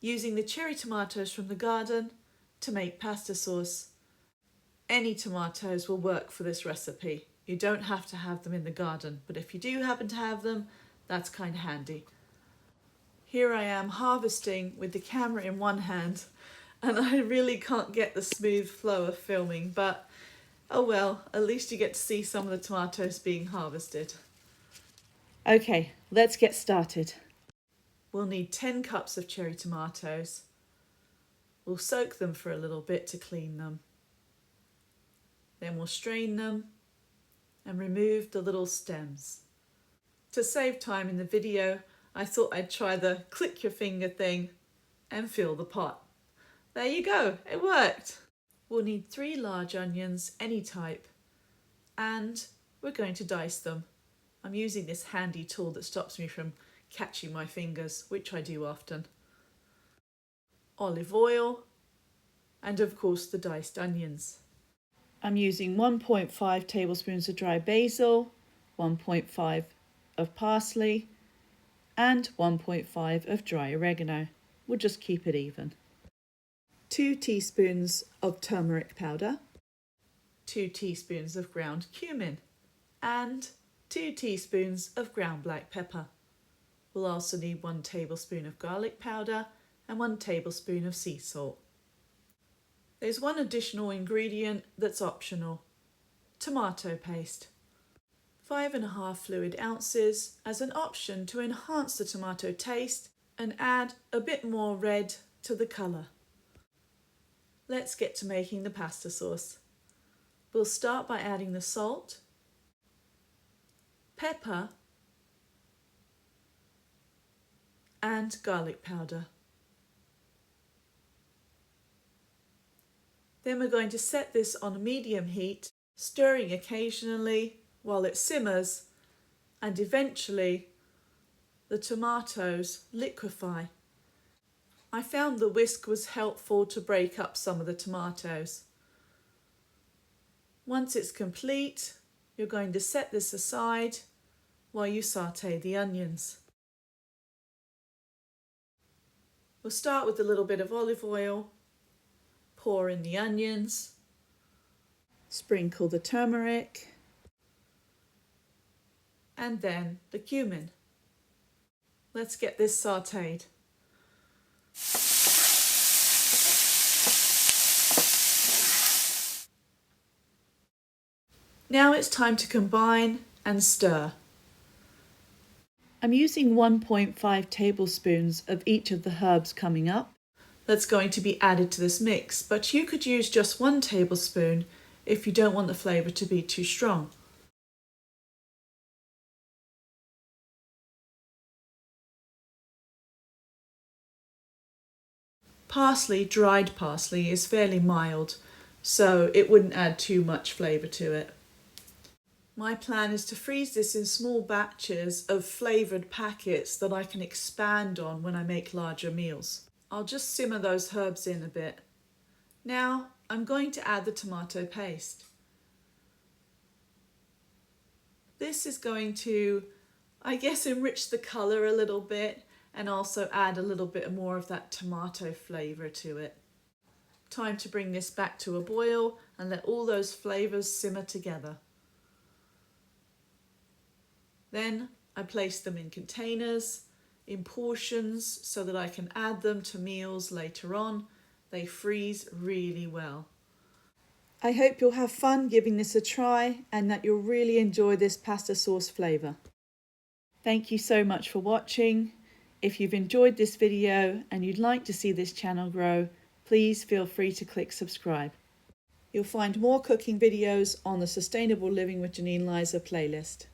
using the cherry tomatoes from the garden to make pasta sauce. Any tomatoes will work for this recipe. You don't have to have them in the garden, but if you do happen to have them, that's kind of handy. Here I am harvesting with the camera in one hand, and I really can't get the smooth flow of filming, but oh well, at least you get to see some of the tomatoes being harvested. Okay, let's get started. We'll need 10 cups of cherry tomatoes. We'll soak them for a little bit to clean them. Then we'll strain them and remove the little stems. To save time in the video, I thought I'd try the click your finger thing and fill the pot. There you go, it worked. We'll need 3 large onions, any type, and we're going to dice them. I'm using this handy tool that stops me from catching my fingers, which I do often. Olive oil, and of course the diced onions. I'm using 1.5 tablespoons of dry basil, 1.5 of parsley, and 1.5 of dry oregano. We'll just keep it even. 2 teaspoons of turmeric powder, 2 teaspoons of ground cumin, and 2 teaspoons of ground black pepper. We'll also need 1 tablespoon of garlic powder and 1 tablespoon of sea salt. There's one additional ingredient that's optional: tomato paste. 5.5 fluid ounces as an option to enhance the tomato taste and add a bit more red to the colour. Let's get to making the pasta sauce. We'll start by adding the salt, pepper, and garlic powder. Then we're going to set this on a medium heat, stirring occasionally while it simmers, and eventually the tomatoes liquefy. I found the whisk was helpful to break up some of the tomatoes. Once it's complete, you're going to set this aside while you sauté the onions. We'll start with a little bit of olive oil, pour in the onions, sprinkle the turmeric, and then the cumin. Let's get this sautéed. Now it's time to combine and stir. I'm using 1.5 tablespoons of each of the herbs coming up. That's going to be added to this mix, but you could use just 1 tablespoon if you don't want the flavour to be too strong. Parsley, dried parsley, is fairly mild, so it wouldn't add too much flavour to it. My plan is to freeze this in small batches of flavoured packets that I can expand on when I make larger meals. I'll just simmer those herbs in a bit. Now I'm going to add the tomato paste. This is going to, I guess, enrich the colour a little bit and also add a little bit more of that tomato flavour to it. Time to bring this back to a boil and let all those flavours simmer together. Then I place them in containers, in portions, so that I can add them to meals later on. They freeze really well. I hope you'll have fun giving this a try and that you'll really enjoy this pasta sauce flavour. Thank you so much for watching. If you've enjoyed this video and you'd like to see this channel grow, please feel free to click subscribe. You'll find more cooking videos on the Sustainable Living with Janine Liza playlist.